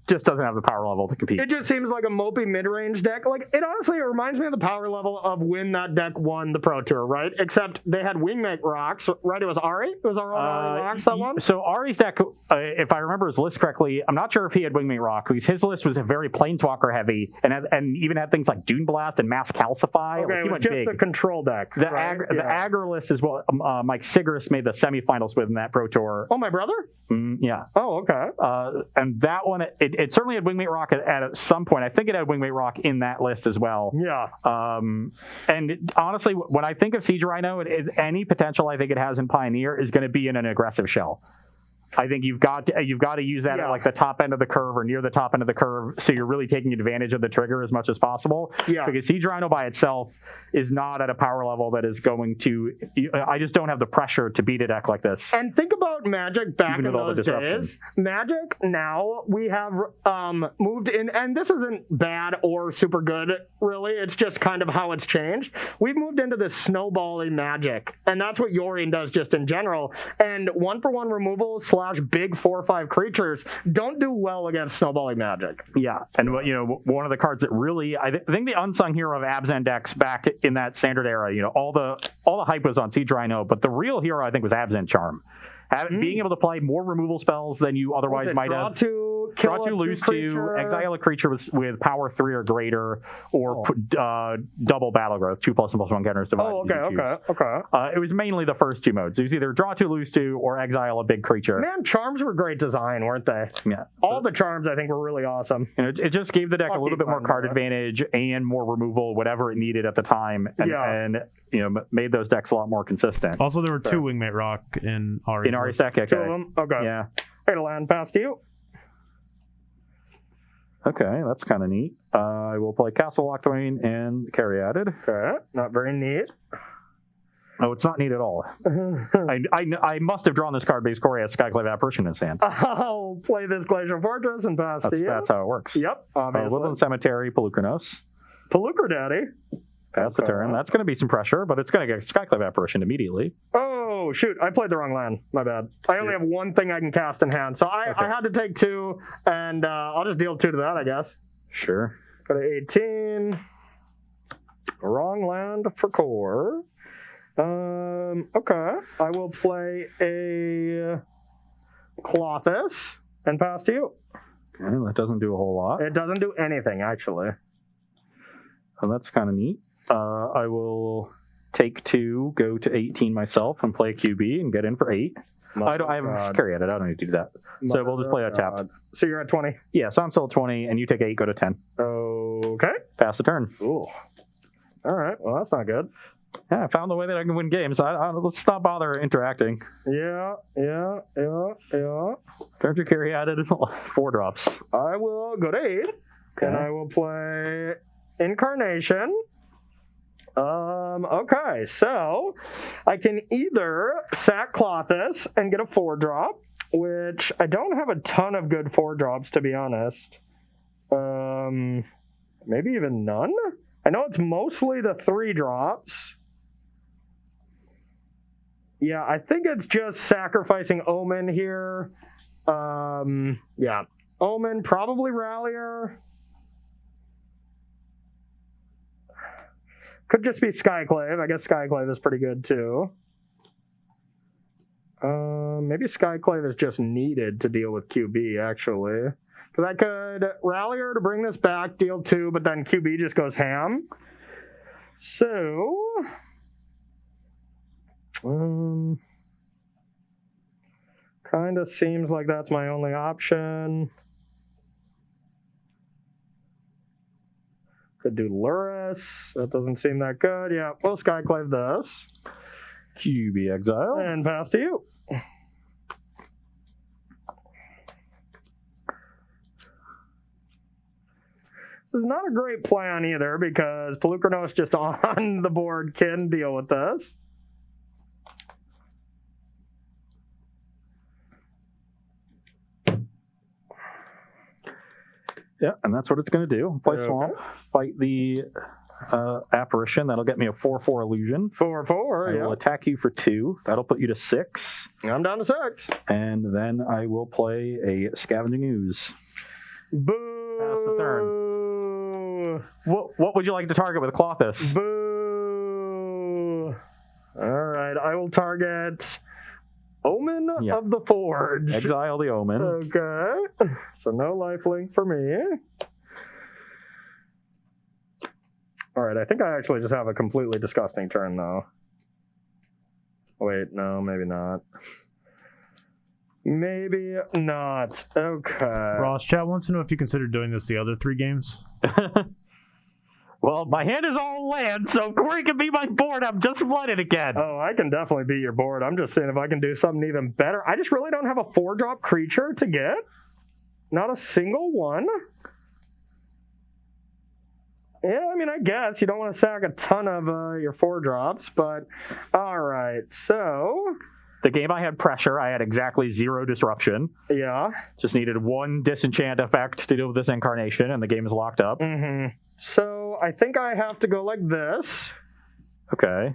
just doesn't have the power level to compete. It just seems like a mopey mid-range deck. Like, it honestly reminds me of the power level of when that deck won the Pro Tour, right? Except they had Wingmate Rocks, right? It was Ari? It was our own Ari Rocks that one? So Ari's deck, if I remember his list correctly, I'm not sure if he had Wingmate Rock, because his list was very Planeswalker heavy, and even had things like Dune Blast and Mass Calcify. Okay, Like, it was just the control deck. The aggro list is what Mike Sigrist made the semifinals with in that Pro Tour. Oh, my brother? Yeah. Oh, okay. And that one, it certainly had Wingmate Rock at some point. I think it had Wingmate Rock in that list as well. Yeah. And honestly, when I think of Siege Rhino, any potential I think it has in Pioneer is going to be in an aggressive shell. I think you've got to use that at like the top end of the curve or near the top end of the curve, so you're really taking advantage of the trigger as much as possible. Yeah. Because Siege Rhino by itself is not at a power level that is going to. I just don't have the pressure to beat a deck like this. And think about Magic back Even in with all the those disruption. days. Magic now we have moved in, and this isn't bad or super good, really. It's just kind of how it's changed. We've moved into this snowbally Magic, and that's what Yorion does just in general. And 1-for-1 removal / big 4/5 creatures don't do well against snowbally Magic. Yeah, and one of the cards that really, I think the unsung hero of ABZAN decks back in that standard era, all the hype was on Siege Rhino, but the real hero I think was ABZAN Charm. Being able to play more removal spells than you otherwise might have. Draw two, lose two, exile a creature with power 3 or greater, or double battle growth, 2+1/+1 counters divided. Oh, okay. It was mainly the first two modes. It was either draw two, lose two, or exile a big creature. Man, charms were great design, weren't they? Yeah. All the charms I think were really awesome. It just gave the deck a little bit more card advantage and more removal, whatever it needed at the time, and made those decks a lot more consistent. Also, there were 2 Wingmate Rock in Ari's In Ari's list. deck, okay. 2 of them? Okay. Yeah. Hey, to land past you. Okay, that's kind of neat. I will play Castle Lochthwain and Caryatid. Okay, not very neat. Oh, it's not neat at all. I must have drawn this card because Corey has Skyclave Apparition in his hand. I'll play this Glacial Fortress and pass to you. That's how it works. Yep, obviously. Woodland Cemetery, Pelucranos. Pelucra Daddy. Pass the turn. That's going to be some pressure, but it's going to get Skyclave Apparition immediately. Oh, shoot. I played the wrong land. My bad. I only have one thing I can cast in hand. So I had to take 2, and I'll just deal 2 to that, I guess. Sure. Go to 18. Wrong land for core. Okay. I will play a Clothis and pass to you. Okay, that doesn't do a whole lot. It doesn't do anything, actually. So that's kind of neat. I will take 2, go to 18 myself, and play QB and get in for 8. I have Caryatid. I don't need to do that. So we'll just play that tapped. So you're at 20? Yeah, so I'm still at 20, and you take 8, go to 10. Okay. Pass the turn. Ooh. All right. Well, that's not good. Yeah, I found the way that I can win games. Let's not bother interacting. Yeah. Turn to Caryatid, 4 drops. I will go to 8, and I will play Incarnation. Okay, so I can either sack Clothis and get a 4-drop, which I don't have a ton of good 4-drops, to be honest. Maybe even none? I know it's mostly the 3-drops. Yeah, I think it's just sacrificing Omen here. Yeah, Omen, probably Rallier. Could just be Skyclave. I guess Skyclave is pretty good too. Maybe Skyclave is just needed to deal with QB, actually. Because I could Rallier to bring this back, deal 2, but then QB just goes ham. So... kind of seems like that's my only option. Could do Luris. That doesn't seem that good. Yeah, we'll Skyclave this. QB exile. And pass to you. This is not a great plan either, because Pelucranos just on the board can deal with this. Yeah, and that's what it's going to do. Play Swamp, fight the Apparition. That'll get me a 4/4 illusion. 4/4, I will attack you for 2. That'll put you to 6. I'm down to 6. And then I will play a Scavenging Ooze. Boo! Pass the turn. What would you like to target with Clothis? Boo! All right, I will target Omen of the Forge. Exile the Omen. Okay. So no lifelink for me. All right, I think I actually just have a completely disgusting turn, though. Wait, no, maybe not. Maybe not. Okay. Ross, chat wants to know if you consider doing this the other 3 games. Well, my hand is all land, so Corey can be my board. I'm just flooded again. Oh, I can definitely beat your board. I'm just saying if I can do something even better. I just really don't have a 4-drop creature to get. Not a single one. Yeah, I mean, I guess you don't want to sack a ton of your 4-drops, but all right. So The game I had pressure. I had exactly 0 disruption. yeah, Just needed 1 disenchant effect to deal with this incarnation, and the game is locked up. So I think I have to go like this. Okay.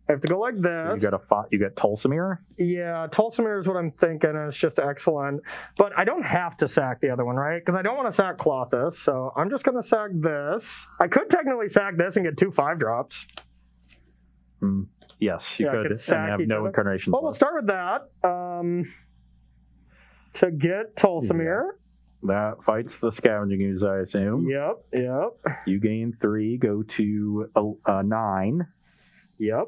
I have to go like this. You get Tulsimir? Yeah, Tulsimir is what I'm thinking, and it's just excellent. But I don't have to sack the other one, right? Because I don't want to sack Clothis, so I'm just going to sack this. I could technically sack this and get 2 5-drops. Yes, you could. And sack have each no other. incarnations. Well, we'll start with that. To get Tulsimir. That fights the Scavenging Ooze, I assume. Yep. You gain 3, go to 9. Yep.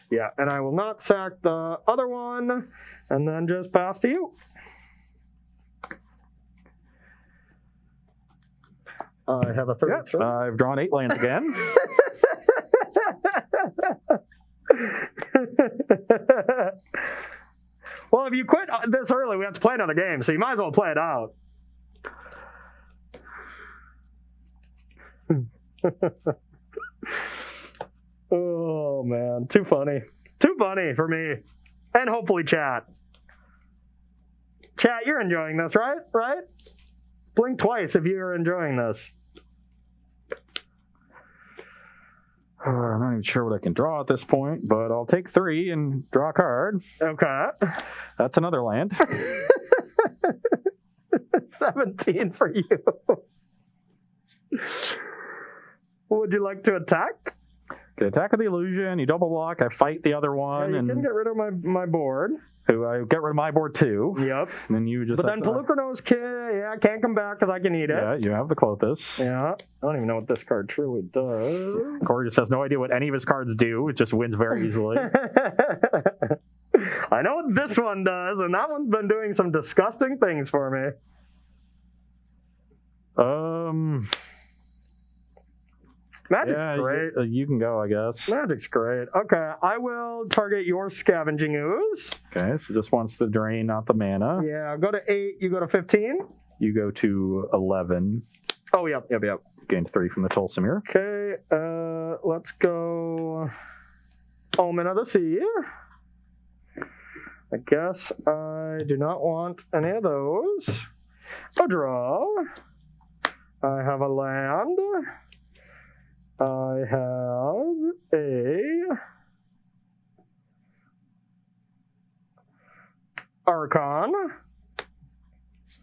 Yeah, and I will not sack the other one, and then just pass to you. I have a third. Yep. I've drawn 8 lands again. Well, if you quit this early, we have to play another game, so you might as well play it out. Oh, man. Too funny. Too funny for me. And hopefully chat. Chat, you're enjoying this, right? Right? Blink twice if you're enjoying this. I'm not even sure what I can draw at this point, but I'll take 3 and draw a card. Okay. That's another land. 17 for you. Would you like to attack? Get attack of the illusion, you double block, I fight the other one, Yeah, you and can get rid of my board. who I get rid of my board too. Yep. And then you just. But then Pelucranos can't come back because I can eat it. Yeah, you have the Clothis. Yeah. I don't even know what this card truly does. Corey just has no idea what any of his cards do. It just wins very easily. I know what this one does, and that one's been doing some disgusting things for me. Magic's great. You can go, I guess. Magic's great. Okay, I will target your Scavenging Ooze. Okay, so just wants to drain out the mana. Yeah, go to 8, you go to 15. You go to 11. Oh, yep. Gain 3 from the Tulsimir. Okay, let's go Omen of the Sea. I guess I do not want any of those. A draw. I have a land. I have a Archon.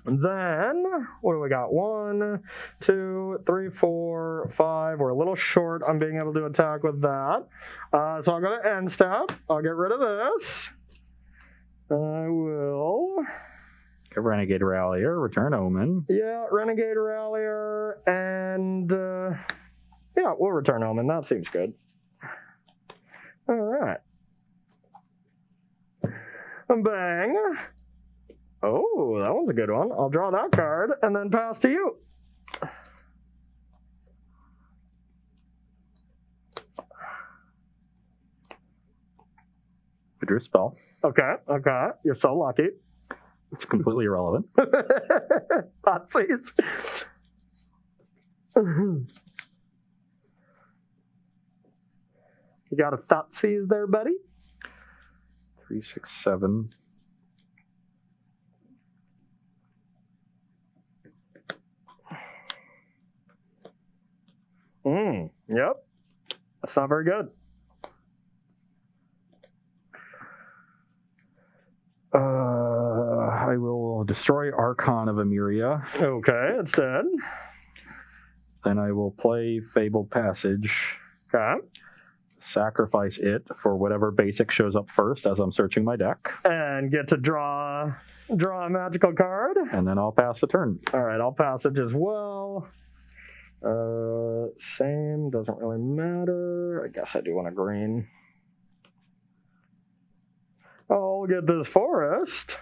And then, what do we got? 1, 2, 3, 4, 5. We're a little short on being able to attack with that. So I'll go to end step. I'll get rid of this. I will... Get Renegade Rallier, return Omen. Yeah, Renegade Rallier, and... yeah, we'll return Omen. That seems good. All right. Bang. Oh, that one's a good one. I'll draw that card and then pass to you. I drew a spell. Okay. You're so lucky. It's completely irrelevant. Thoughtseize. You got a Thoughtseize there, buddy? 3, 6, 7. Yep. That's not very good. I will destroy Archon of Emeria. Okay, it's dead. Then I will play Fabled Passage. Okay. Sacrifice it for whatever basic shows up first as I'm searching my deck. And get to draw a magical card. And then I'll pass the turn. All right, I'll passage as well. Same, doesn't really matter. I guess I do want a green. I'll get this forest.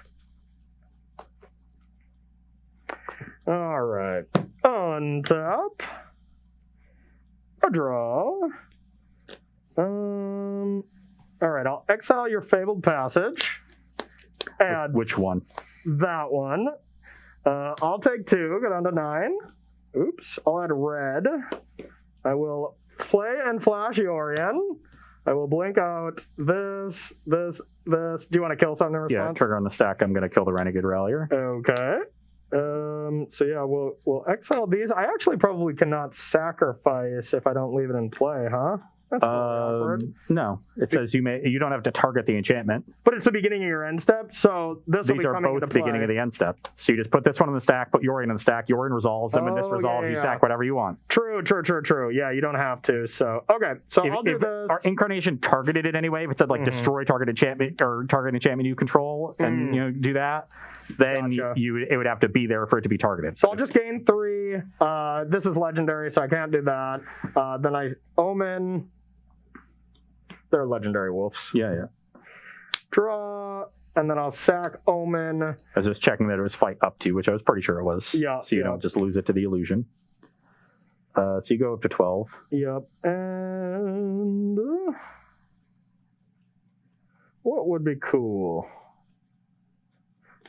All right. Untap. A draw. All right, I'll exile your Fabled Passage. Add Which one? that one. I'll take 2, go down to 9. Oops, I'll add red. I will play and flash Yorion. I will blink out this. Do you want to kill something in response? Yeah, trigger on the stack. I'm going to kill the Renegade Rallier. Okay. So yeah, we'll exile these. I actually probably cannot sacrifice if I don't leave it in play, huh? That's really awkward. No, it says you don't have to target the enchantment. But it's the beginning of your end step, so this will be These are coming both into the play. beginning of the end step. So you just put this one on the stack, put Yorion on the stack. Yorion resolves them, and this resolves. You sack whatever you want. True. Yeah, you don't have to. So okay, so I'll do this. Our incarnation targeted it anyway. If it said like destroy target enchantment or target enchantment you control, and do that, then it would have to be there for it to be targeted. So I'll just gain 3. This is legendary, so I can't do that. Then I omen. They're legendary wolves. Yeah. Draw, and then I'll sack omen. I was just checking that it was fight up to, which I was pretty sure it was. Yeah. So you don't just lose it to the illusion. So you go up to 12. Yep. And what would be cool?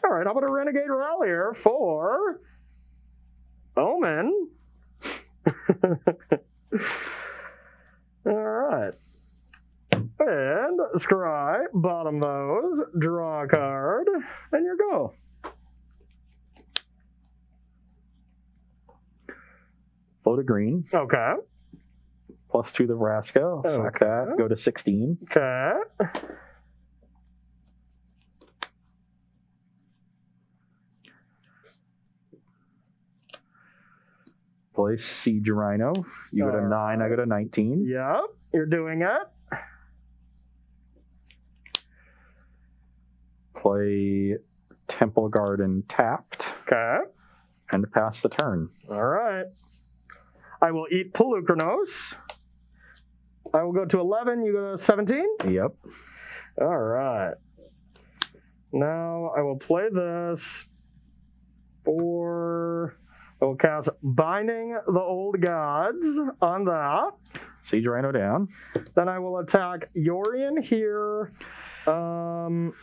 All right, how about a Renegade Rallier for Omen? All right. And scry, bottom those, draw a card, and you go. Float a green. Okay. +2 the Vraska. I'll sack that. Go to 16. Okay. Play Siege Rhino. You go to 9, I go to 19. Yep, you're doing it. Play Temple Garden tapped. Okay. And pass the turn. All right. I will eat Pelucranos. I will go to 11. You go to 17? Yep. All right. Now I will play this for... I will cast Binding the Old Gods on that. Siege Rhino down. Then I will attack Yorion here. And...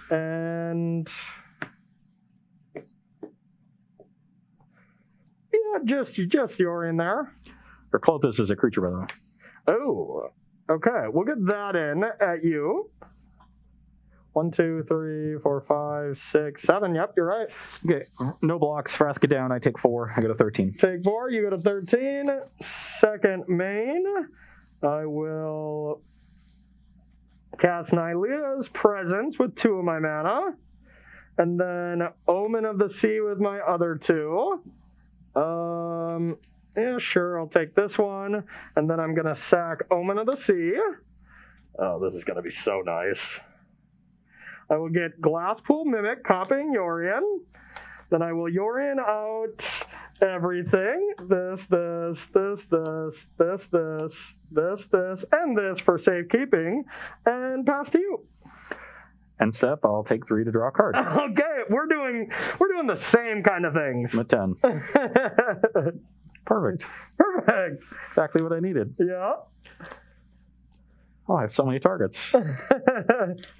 yeah, just Yorion there. Or Clothis is a creature, by the way. Oh, okay. We'll get that in at you. 1, 2, 3, 4, 5, 6, 7. Yep, you're right. Okay, no blocks. Vraska down. I take 4. I go to 13. Take 4. You go to 13. Second main. I will cast Nylea's Presence with 2 of my mana. And then Omen of the Sea with my other 2. Yeah, sure, I'll take this one. And then I'm going to sack Omen of the Sea. Oh, this is going to be so nice. I will get Glasspool Mimic, copying Yorion. Then I will Yorion out everything. This, and this for safekeeping. And pass to you. End step, I'll take 3 to draw a card. Okay, we're doing the same kind of things. I'm at 10. Perfect. Exactly what I needed. Yeah. Oh, I have so many targets. Hey,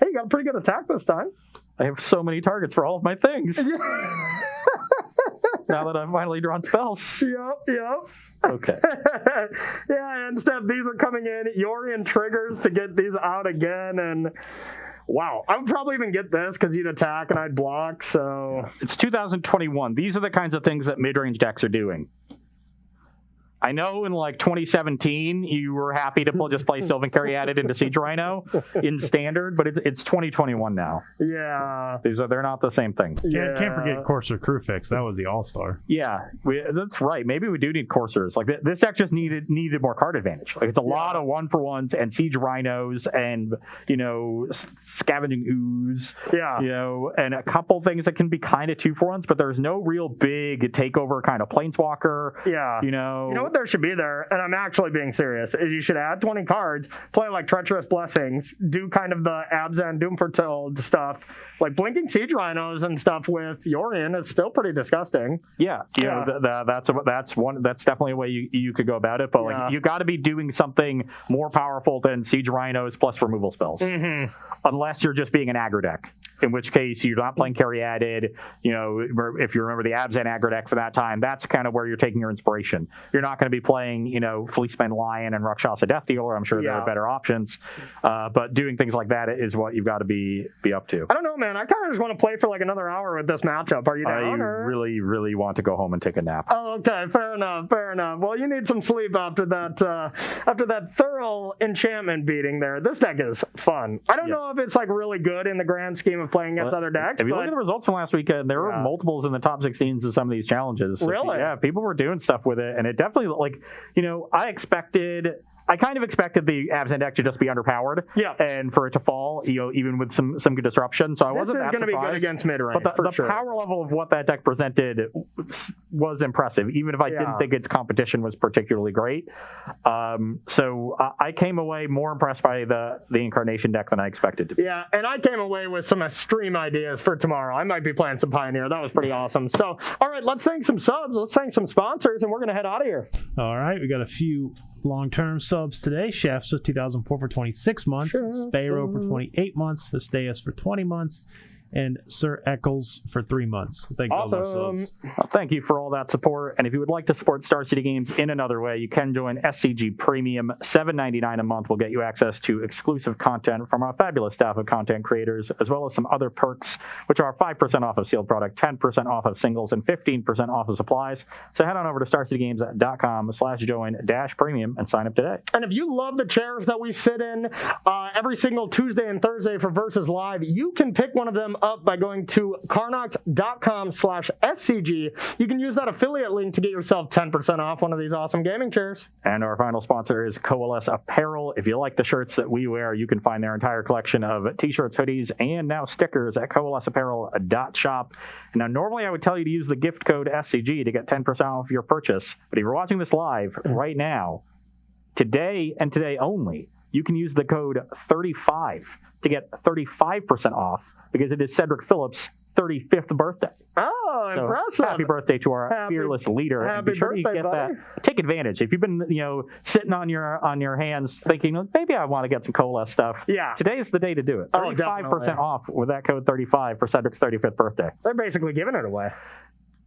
you got a pretty good attack this time. I have so many targets for all of my things. Now that I've finally drawn spells. Yep. Okay. Yeah, and Steph, these are coming in. Yorion triggers to get these out again, and wow, I would probably even get this because you'd attack and I'd block, so... It's 2021. These are the kinds of things that mid-range decks are doing. I know in like 2017 you were happy to just play Sylvan Carry added into Siege Rhino in standard, but it's 2021 now. Yeah. They're not the same thing. Can't forget Courser Crewfix. That was the all-star. Yeah, that's right. Maybe we do need coursers. Like this deck just needed more card advantage. Like it's a lot of 1-for-1s and Siege Rhinos and Scavenging Ooze. Yeah. And a couple things that can be kind of 2-for-1s, but there's no real big takeover kind of Planeswalker. Yeah. You know what there should be there, and I'm actually being serious, is you should add 20 cards, play like Treacherous Blessings, do kind of the ABZAN Doom Foretold stuff, like Blinking Siege Rhinos and stuff with Yorion is still pretty disgusting. Yeah, that's definitely a way you could go about it, but like you got to be doing something more powerful than Siege Rhinos plus removal spells, unless you're just being an aggro deck. in which case you're not playing Caryatid. If you remember the ABZAN aggro deck for that time, that's kind of where you're taking your inspiration. You're not going to be playing, Fleeceman Lion and Rakshasa Death Dealer. I'm sure there are better options. But doing things like that is what you've got to be up to. I don't know, man. I kind of just want to play for like another hour with this matchup. Are you down? I really, really want to go home and take a nap. Oh, okay. Fair enough. Well, you need some sleep after that thorough enchantment beating there. This deck is fun. I don't know if it's like really good in the grand scheme of playing against other decks. If you look at the results from last weekend, there were multiples in the top 16s of some of these challenges. So really? Yeah, people were doing stuff with it, and it definitely, I kind of expected the ABZAN deck to just be underpowered, and for it to fall, even with some good disruption. So I wasn't that surprised. This is going to be good against mid-range, but the power level of what that deck presented was impressive, even if I didn't think its competition was particularly great. So I came away more impressed by the Incarnation deck than I expected to be. Yeah, and I came away with some stream ideas for tomorrow. I might be playing some Pioneer. That was pretty awesome. So, all right, let's thank some subs. Let's thank some sponsors, and we're going to head out of here. All right, we got a few long-term subs today. Shafts 2004 for 26 months, Spayro for 28 months, Asteas for 20 months, and Sir Eccles for 3 months. Thank you all those subs. Well, thank you for all that support. And if you would like to support Star City Games in another way, you can join SCG Premium. $7.99 a month will get you access to exclusive content from our fabulous staff of content creators, as well as some other perks, which are 5% off of sealed product, 10% off of singles, and 15% off of supplies. So head on over to starcitygames.com/join-premium and sign up today. And if you love the chairs that we sit in every single Tuesday and Thursday for Versus Live, you can pick one of them up by going to carnox.com/SCG. You can use that affiliate link to get yourself 10% off one of these awesome gaming chairs. And our final sponsor is Coalesce Apparel. If you like the shirts that we wear, you can find their entire collection of t-shirts, hoodies, and now stickers at coalesceapparel.shop. Now, normally I would tell you to use the gift code SCG to get 10% off your purchase, but if you're watching this live right now, today and today only, you can use the code 35 to get 35% off because it is Cedric Phillips' 35th birthday. Oh, so impressive. Happy birthday to our fearless leader. Happy be sure birthday, you get buddy. that. Take advantage. If you've been, sitting on your hands thinking, maybe I want to get some Coalesce stuff. Yeah. Today is the day to do it. 35% off with that code 35 for Cedric's 35th birthday. They're basically giving it away.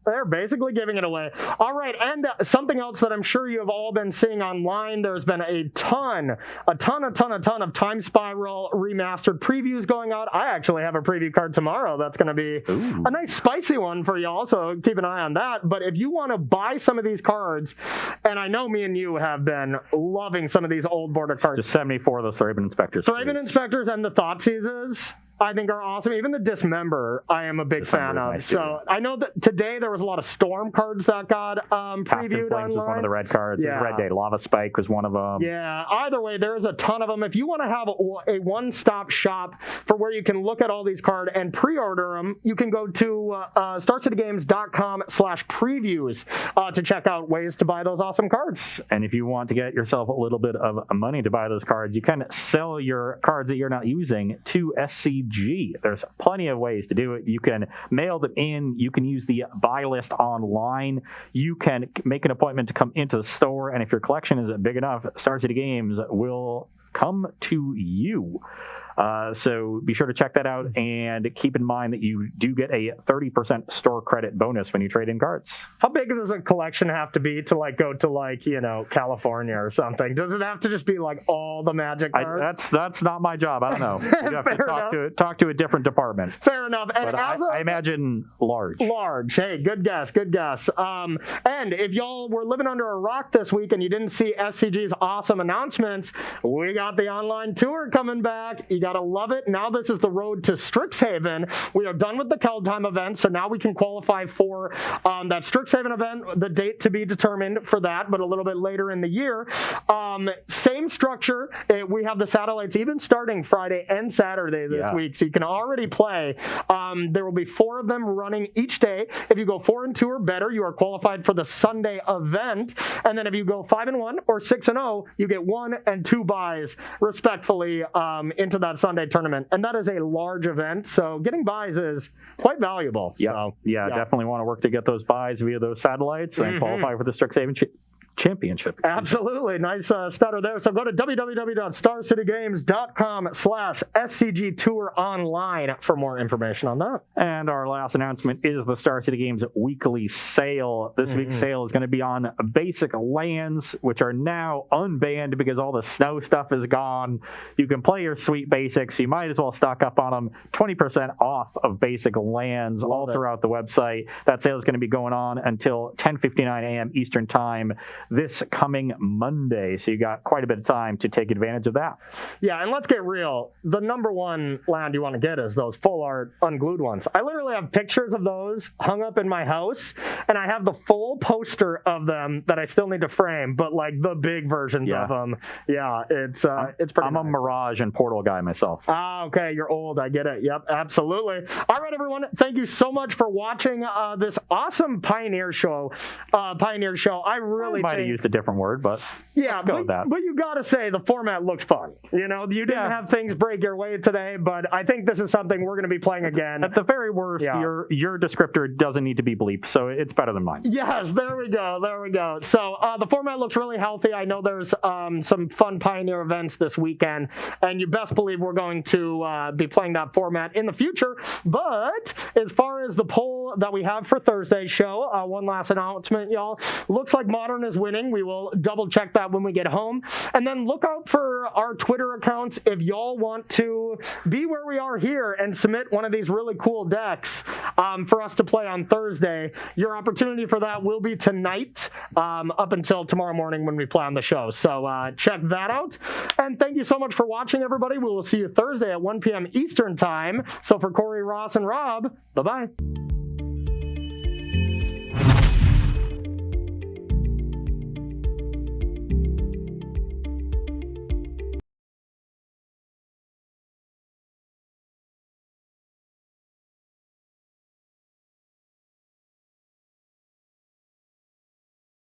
They're basically giving it away. All right, and something else that I'm sure you have all been seeing online, there's been a ton of Time Spiral remastered previews going out. I actually have a preview card tomorrow that's going to be a nice spicy one for y'all, so keep an eye on that. But if you want to buy some of these cards, and I know me and you have been loving some of these old border cards. Just 74 of those Thraben Inspectors. Thraben Inspectors and the Thoughtseize, I think, are awesome. Even the Dismember, I am a big fan of. Nice, so I know that today there was a lot of Storm cards that got previewed online. Was one of the red cards. Yeah. Red Day Lava Spike was one of them. Yeah. Either way, there's a ton of them. If you want to have a one-stop shop for where you can look at all these cards and pre-order them, you can go to starcitygames.com/previews to check out ways to buy those awesome cards. And if you want to get yourself a little bit of money to buy those cards, you can sell your cards that you're not using to SCG. There's plenty of ways to do it. You can mail them in. You can use the buy list online. You can make an appointment to come into the store. And if your collection is big enough, Star City Games will come to you. So be sure to check that out and keep in mind that you do get a 30% store credit bonus when you trade in cards. How big does a collection have to be to go to California or something? Does it have to just be all the Magic cards? That's not my job. I don't know. You have to talk to a different department. Fair enough. And I imagine large. Large. Hey, good guess. And if y'all were living under a rock this week and you didn't see SCG's awesome announcements, we got the online tour coming back. You gotta love it. Now this is the road to Strixhaven. We are done with the Keldheim event, so now we can qualify for that Strixhaven event. The date to be determined for that, but a little bit later in the year. Same structure. We have the satellites even starting Friday and Saturday this week, so you can already play. There will be 4 of them running each day. If you go 4 and 2 or better, you are qualified for the Sunday event. And then if you go 5 and 1 or 6 and 0, you get 1 and 2 buys respectfully into that Sunday tournament. And that is a large event, so getting buys is quite valuable. Yep. So, definitely want to work to get those buys via those satellites and qualify for the Strixhaven Championship. Absolutely. Nice stutter there. So go to www.starcitygames.com/SCG Tour online for more information on that. And our last announcement is the Star City Games weekly sale. This week's sale is going to be on basic lands, which are now unbanned because all the snow stuff is gone. You can play your sweet basics. You might as well stock up on them. 20% off of basic lands all throughout the website. That sale is going to be going on until 10:59 a.m. Eastern Time this coming Monday. So you got quite a bit of time to take advantage of that. Yeah, and let's get real. The number one land you want to get is those full art unglued ones. I literally have pictures of those hung up in my house, and I have the full poster of them that I still need to frame, but like the big versions of them. Yeah, it's pretty I'm nice. a Mirage and Portal guy myself. Ah, okay, you're old. I get it. Yep, absolutely. All right, everyone. Thank you so much for watching this awesome Pioneer show. I really might have used a different word, but let's go with that. But you got to say the format looks fun. You know, you didn't have things break your way today, but I think this is something we're going to be playing again. At the very worst, your descriptor doesn't need to be bleeped, so it's better than mine. Yes, there we go. So the format looks really healthy. I know there's some fun Pioneer events this weekend, and you best believe we're going to be playing that format in the future. But as far as the poll that we have for Thursday's show, one last announcement, y'all. Looks like Modern is winning. We will double check that when we get home. And then look out for our Twitter accounts if y'all want to be where we are here and submit one of these really cool decks for us to play on Thursday. Your opportunity for that will be tonight up until tomorrow morning when we play on the show. So check that out. And thank you so much for watching, everybody. We will see you Thursday at 1 p.m. Eastern Time. So for Corey, Ross, and Rob, bye-bye.